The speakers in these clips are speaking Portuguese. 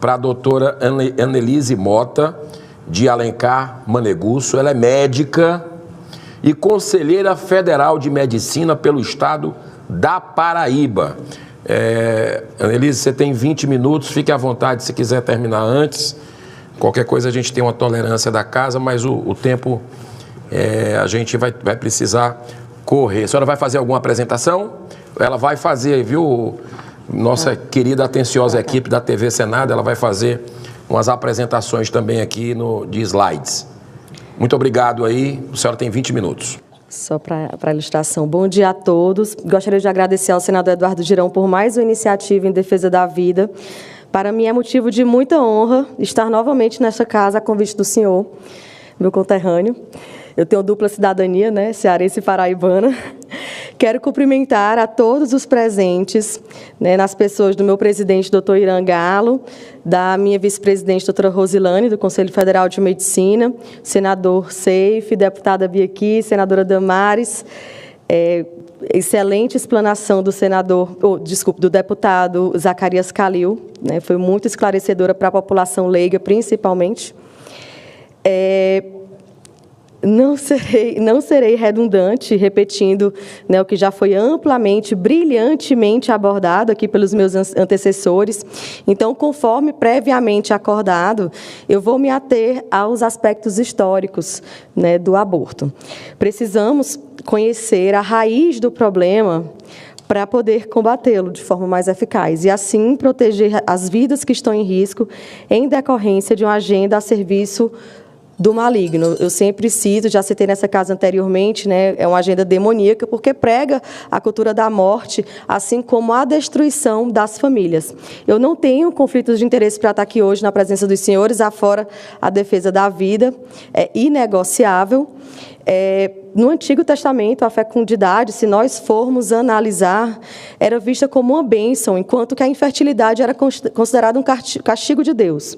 para a doutora Annelise Mota, de Alencar Manegusso. Ela é médica e conselheira federal de medicina pelo estado da Paraíba. Annelise, você tem 20 minutos, fique à vontade se quiser terminar antes. Qualquer coisa a gente tem uma tolerância da casa, mas o tempo a gente vai precisar correr. A senhora vai fazer alguma apresentação? Ela vai fazer, viu? Nossa querida, atenciosa equipe da TV Senado, ela vai fazer umas apresentações também aqui de slides. Muito obrigado aí, a senhora tem 20 minutos. Só para a ilustração, bom dia a todos. Gostaria de agradecer ao senador Eduardo Girão por mais uma iniciativa em defesa da vida. Para mim é motivo de muita honra estar novamente nesta casa a convite do senhor, meu conterrâneo. Eu tenho dupla cidadania, né, cearense e paraibana. Quero cumprimentar a todos os presentes, né, nas pessoas do meu presidente, doutor Irã Galo, da minha vice-presidente, doutora Rosilane, do Conselho Federal de Medicina, senador Seif, deputada Biaqui, senadora Damares, excelente explanação do do deputado Zacarias Calil, né, foi muito esclarecedora para a população leiga, principalmente. Não serei redundante, repetindo, né, o que já foi amplamente, brilhantemente abordado aqui pelos meus antecessores. Então, conforme previamente acordado, eu vou me ater aos aspectos históricos, né, do aborto. Precisamos conhecer a raiz do problema para poder combatê-lo de forma mais eficaz e, assim, proteger as vidas que estão em risco em decorrência de uma agenda a serviço do maligno. Eu sempre cito, já citei nessa casa anteriormente, né, é uma agenda demoníaca, porque prega a cultura da morte, assim como a destruição das famílias. Eu não tenho conflitos de interesse para estar aqui hoje na presença dos senhores, afora a defesa da vida, é inegociável. No Antigo Testamento, a fecundidade, se nós formos analisar, era vista como uma bênção, enquanto que a infertilidade era considerada um castigo de Deus.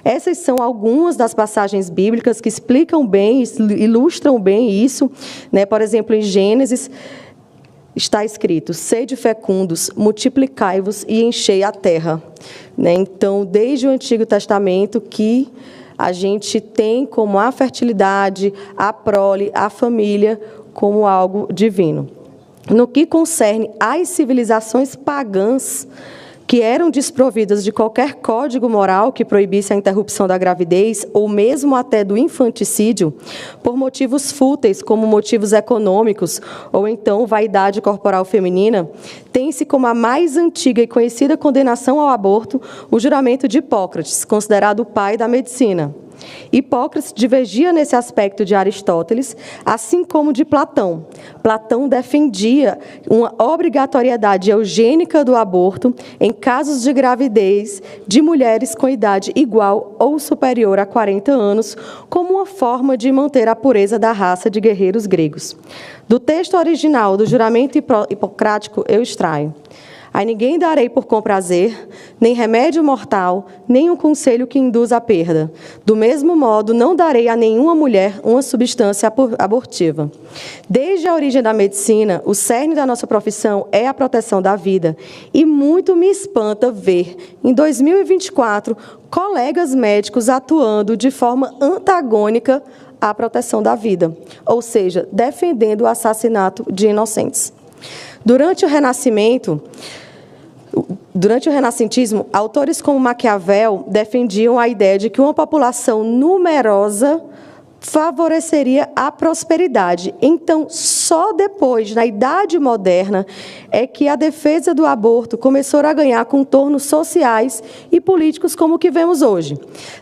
Essas são algumas das passagens bíblicas que explicam bem, ilustram bem isso, né? Por exemplo, em Gênesis está escrito: sede fecundos, multiplicai-vos e enchei a terra. Né? Então, desde o Antigo Testamento que a gente tem como a fertilidade, a prole, a família, como algo divino. No que concerne às civilizações pagãs, que eram desprovidas de qualquer código moral que proibisse a interrupção da gravidez, ou mesmo até do infanticídio, por motivos fúteis, como motivos econômicos, ou então vaidade corporal feminina, tem-se como a mais antiga e conhecida condenação ao aborto o juramento de Hipócrates, considerado o pai da medicina. Hipócrates divergia nesse aspecto de Aristóteles, assim como de Platão. Platão defendia uma obrigatoriedade eugênica do aborto em casos de gravidez de mulheres com idade igual ou superior a 40 anos, como uma forma de manter a pureza da raça de guerreiros gregos. Do texto original do juramento hipocrático, eu extraio: a ninguém darei por comprazer, nem remédio mortal, nem um conselho que induza à perda. Do mesmo modo, não darei a nenhuma mulher uma substância abortiva. Desde a origem da medicina, o cerne da nossa profissão é a proteção da vida. E muito me espanta ver, em 2024, colegas médicos atuando de forma antagônica à proteção da vida, ou seja, defendendo o assassinato de inocentes. Durante o renascentismo, autores como Maquiavel defendiam a ideia de que uma população numerosa favoreceria a prosperidade. Então, só depois, na Idade Moderna, é que a defesa do aborto começou a ganhar contornos sociais e políticos como o que vemos hoje.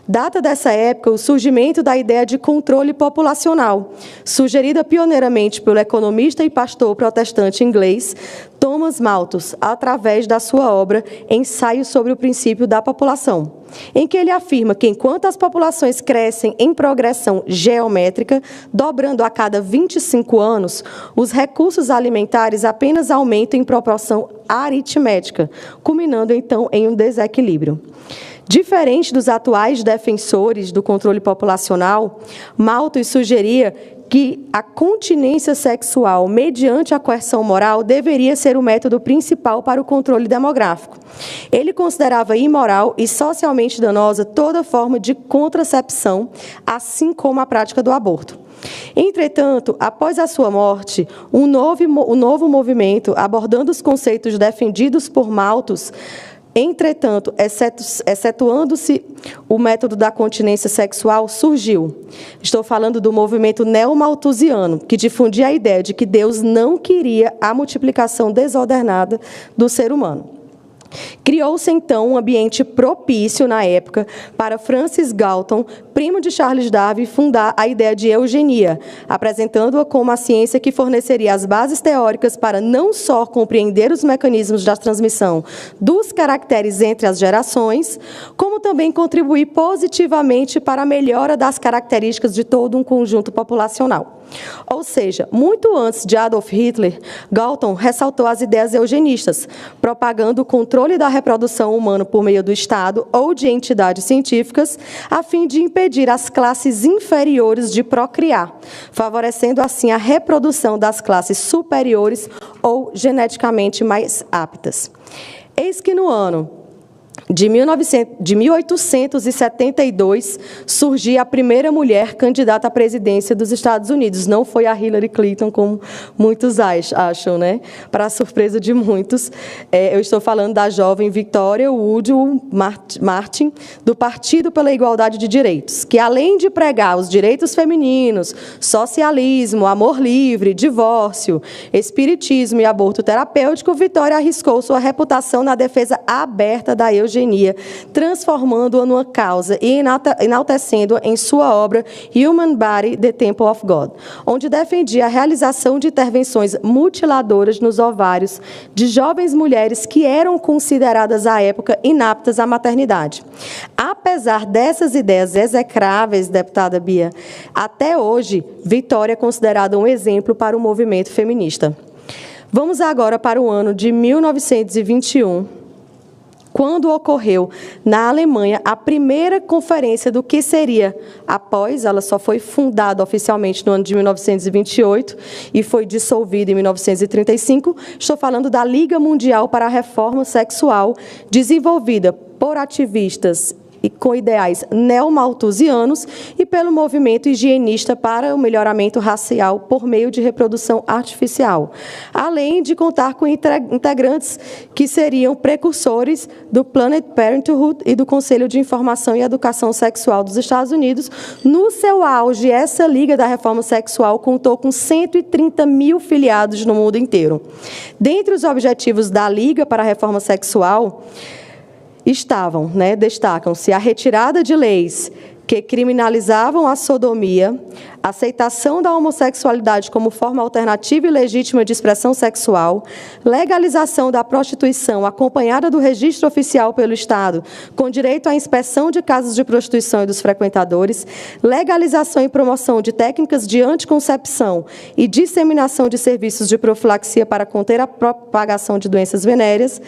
Data dessa época o surgimento da ideia de controle populacional, sugerida pioneiramente pelo economista e pastor protestante inglês Thomas Malthus, através da sua obra Ensaio sobre o Princípio da População, em que ele afirma que, enquanto as populações crescem em progressão geométrica, dobrando a cada 25 anos, os recursos alimentares apenas aumentam em proporção aritmética, culminando, então, em um desequilíbrio. Diferente dos atuais defensores do controle populacional, Malthus sugeria que a continência sexual mediante a coerção moral deveria ser o método principal para o controle demográfico. Ele considerava imoral e socialmente danosa toda forma de contracepção, assim como a prática do aborto. Entretanto, após a sua morte, um novo movimento, abordando os conceitos defendidos por Malthus, entretanto, excetuando-se o método da continência sexual, surgiu. Estou falando do movimento neomalthusiano, que difundia a ideia de que Deus não queria a multiplicação desordenada do ser humano. Criou-se, então, um ambiente propício, na época, para Francis Galton, primo de Charles Darwin, fundar a ideia de eugenia, apresentando-a como a ciência que forneceria as bases teóricas para não só compreender os mecanismos da transmissão dos caracteres entre as gerações, como também contribuir positivamente para a melhora das características de todo um conjunto populacional. Ou seja, muito antes de Adolf Hitler, Galton ressaltou as ideias eugenistas, propagando o controle da reprodução humana por meio do Estado ou de entidades científicas, a fim de impedir as classes inferiores de procriar, favorecendo assim a reprodução das classes superiores ou geneticamente mais aptas. Eis que no ano de 1872, surgia a primeira mulher candidata à presidência dos Estados Unidos. Não foi a Hillary Clinton, como muitos acham, né? Para a surpresa de muitos. Eu estou falando da jovem Victoria Woodhull Martin, do Partido pela Igualdade de Direitos, que, além de pregar os direitos femininos, socialismo, amor livre, divórcio, espiritismo e aborto terapêutico, Victoria arriscou sua reputação na defesa aberta da eugenia, transformando-a numa causa e enaltecendo-a em sua obra Human Body, The Temple of God, onde defendia a realização de intervenções mutiladoras nos ovários de jovens mulheres que eram consideradas à época inaptas à maternidade. Apesar dessas ideias execráveis, deputada Bia, até hoje, Victoria é considerada um exemplo para o movimento feminista. Vamos agora para o ano de 1921, quando ocorreu na Alemanha a primeira conferência do que seria, após ela só foi fundada oficialmente no ano de 1928 e foi dissolvida em 1935, estou falando da Liga Mundial para a Reforma Sexual, desenvolvida por ativistas e com ideais neomalthusianos e pelo movimento higienista para o melhoramento racial por meio de reprodução artificial, além de contar com integrantes que seriam precursores do Planned Parenthood e do Conselho de Informação e Educação Sexual dos Estados Unidos. No seu auge, essa Liga da Reforma Sexual contou com 130 mil filiados no mundo inteiro. Dentre os objetivos da Liga para a Reforma Sexual, destacam-se a retirada de leis que criminalizavam a sodomia, a aceitação da homossexualidade como forma alternativa e legítima de expressão sexual, legalização da prostituição acompanhada do registro oficial pelo Estado, com direito à inspeção de casas de prostituição e dos frequentadores, legalização e promoção de técnicas de anticoncepção e disseminação de serviços de profilaxia para conter a propagação de doenças venéreas.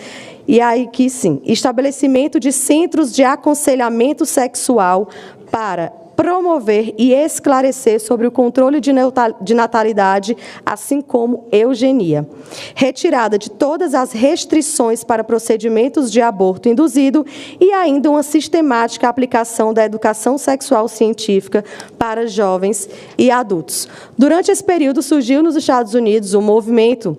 E aí que sim, estabelecimento de centros de aconselhamento sexual para promover e esclarecer sobre o controle de natalidade, assim como eugenia. Retirada de todas as restrições para procedimentos de aborto induzido e ainda uma sistemática aplicação da educação sexual científica para jovens e adultos. Durante esse período, surgiu nos Estados Unidos um movimento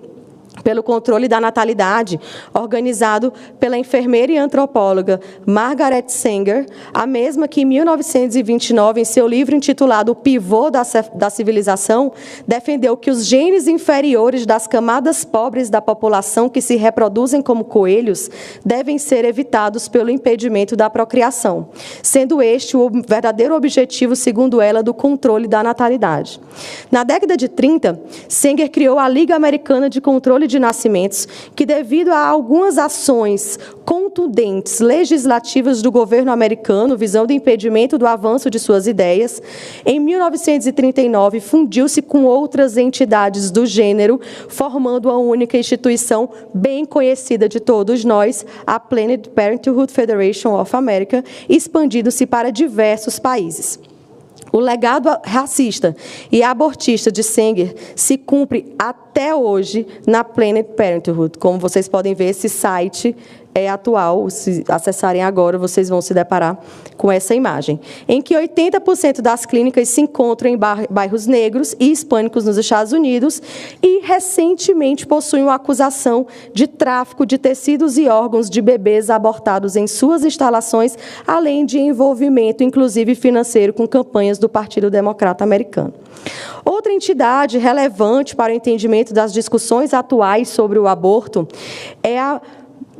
pelo controle da natalidade, organizado pela enfermeira e antropóloga Margaret Sanger, a mesma que, em 1929, em seu livro intitulado O Pivô da Civilização, defendeu que os genes inferiores das camadas pobres da população que se reproduzem como coelhos devem ser evitados pelo impedimento da procriação, sendo este o verdadeiro objetivo, segundo ela, do controle da natalidade. Na década de 30, Sanger criou a Liga Americana de Controle de Nascimentos, que, devido a algumas ações contundentes legislativas do governo americano, visando o impedimento do avanço de suas ideias, em 1939 fundiu-se com outras entidades do gênero, formando uma única instituição bem conhecida de todos nós, a Planned Parenthood Federation of America, expandindo-se para diversos países. O legado racista e abortista de Sanger se cumpre até hoje na Planned Parenthood. Como vocês podem ver, esse site é atual, se acessarem agora, vocês vão se deparar com essa imagem, em que 80% das clínicas se encontram em bairros negros e hispânicos nos Estados Unidos e, recentemente, possuem uma acusação de tráfico de tecidos e órgãos de bebês abortados em suas instalações, além de envolvimento, inclusive financeiro, com campanhas do Partido Democrata Americano. Outra entidade relevante para o entendimento das discussões atuais sobre o aborto é a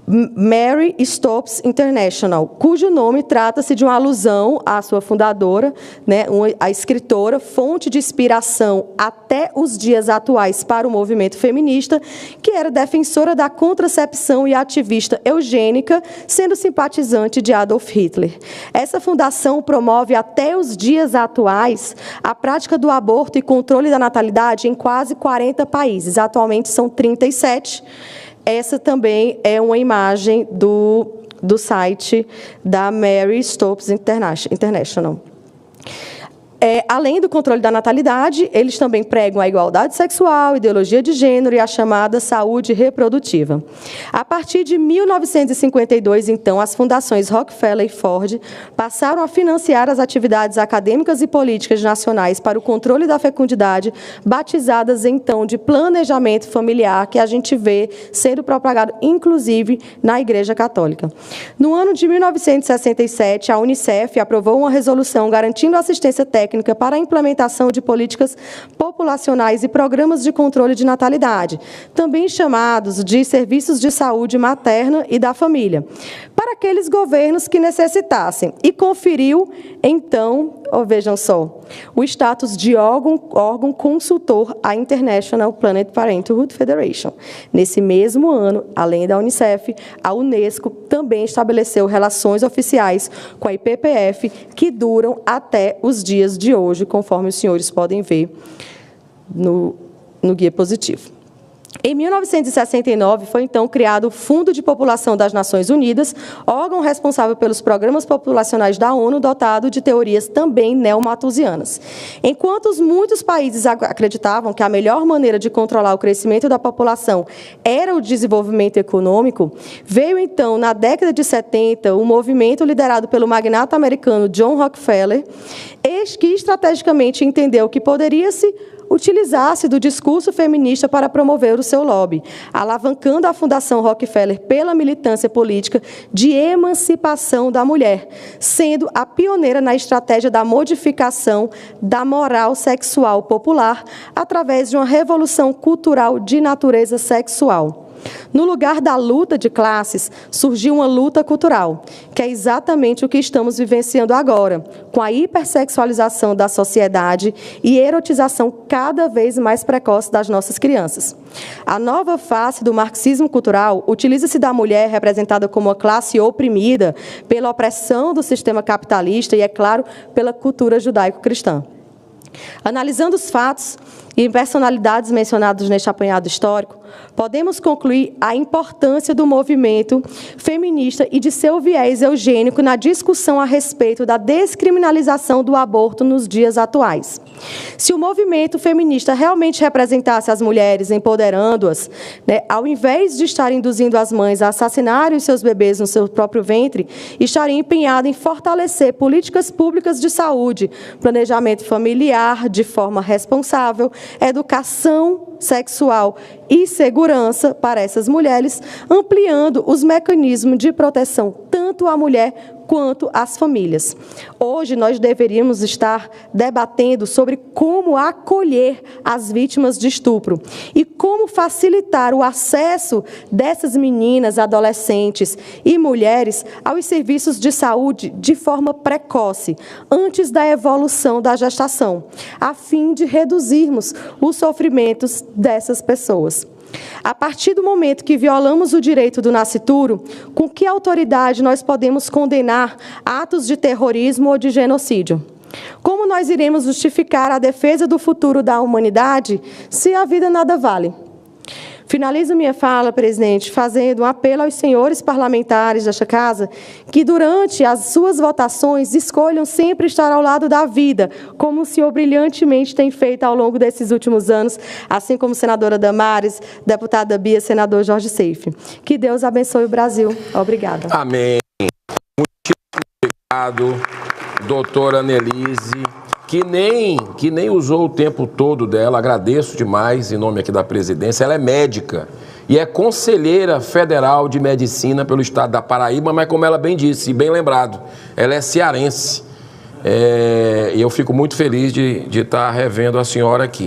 Mary Stopes International, cujo nome trata-se de uma alusão à sua fundadora, a escritora, fonte de inspiração até os dias atuais para o movimento feminista, que era defensora da contracepção e ativista eugênica, sendo simpatizante de Adolf Hitler. Essa fundação promove até os dias atuais a prática do aborto e controle da natalidade em quase 40 países. Atualmente são 37. Essa também é uma imagem do site da Mary Stopes International. Além do controle da natalidade, eles também pregam a igualdade sexual, ideologia de gênero e a chamada saúde reprodutiva. A partir de 1952, então, as fundações Rockefeller e Ford passaram a financiar as atividades acadêmicas e políticas nacionais para o controle da fecundidade, batizadas, então, de planejamento familiar, que a gente vê sendo propagado, inclusive, na Igreja Católica. No ano de 1967, a Unicef aprovou uma resolução garantindo assistência técnica para a implementação de políticas populacionais e programas de controle de natalidade, também chamados de serviços de saúde materna e da família, para aqueles governos que necessitassem, e conferiu, então, vejam só, o status de órgão consultor à International Planned Parenthood Federation. Nesse mesmo ano, além da Unicef, a Unesco também estabeleceu relações oficiais com a IPPF, que duram até os dias de hoje, conforme os senhores podem ver no guia positivo. Em 1969, foi então criado o Fundo de População das Nações Unidas, órgão responsável pelos programas populacionais da ONU, dotado de teorias também neomalthusianas. Enquanto muitos países acreditavam que a melhor maneira de controlar o crescimento da população era o desenvolvimento econômico, veio então, na década de 70, um movimento liderado pelo magnata americano John Rockefeller, que estrategicamente entendeu que poderia-se utilizasse do discurso feminista para promover o seu lobby, alavancando a Fundação Rockefeller pela militância política de emancipação da mulher, sendo a pioneira na estratégia da modificação da moral sexual popular através de uma revolução cultural de natureza sexual. No lugar da luta de classes, surgiu uma luta cultural, que é exatamente o que estamos vivenciando agora, com a hipersexualização da sociedade e erotização cada vez mais precoce das nossas crianças. A nova face do marxismo cultural utiliza-se da mulher representada como uma classe oprimida pela opressão do sistema capitalista e, é claro, pela cultura judaico-cristã. Analisando os fatos e personalidades mencionados neste apanhado histórico, podemos concluir a importância do movimento feminista e de seu viés eugênico na discussão a respeito da descriminalização do aborto nos dias atuais. Se o movimento feminista realmente representasse as mulheres, empoderando-as, ao invés de estar induzindo as mães a assassinarem os seus bebês no seu próprio ventre, estaria empenhado em fortalecer políticas públicas de saúde, planejamento familiar de forma responsável, educação sexual e segurança para essas mulheres, ampliando os mecanismos de proteção tanto à mulher quanto às famílias. Hoje, nós deveríamos estar debatendo sobre como acolher as vítimas de estupro e como facilitar o acesso dessas meninas, adolescentes e mulheres aos serviços de saúde de forma precoce, antes da evolução da gestação, a fim de reduzirmos os sofrimentos dessas pessoas. A partir do momento que violamos o direito do nascituro, com que autoridade nós podemos condenar atos de terrorismo ou de genocídio? Como nós iremos justificar a defesa do futuro da humanidade se a vida nada vale? Finalizo minha fala, presidente, fazendo um apelo aos senhores parlamentares desta casa que, durante as suas votações, escolham sempre estar ao lado da vida, como o senhor brilhantemente tem feito ao longo desses últimos anos, assim como senadora Damares, deputada Bia, senador Jorge Seife. Que Deus abençoe o Brasil. Obrigada. Amém. Obrigado, doutora Annelise, que nem usou o tempo todo dela. Agradeço demais em nome aqui da presidência. Ela é médica e é conselheira federal de medicina pelo estado da Paraíba, mas como ela bem disse, e bem lembrado, ela é cearense. E eu fico muito feliz de estar revendo a senhora aqui.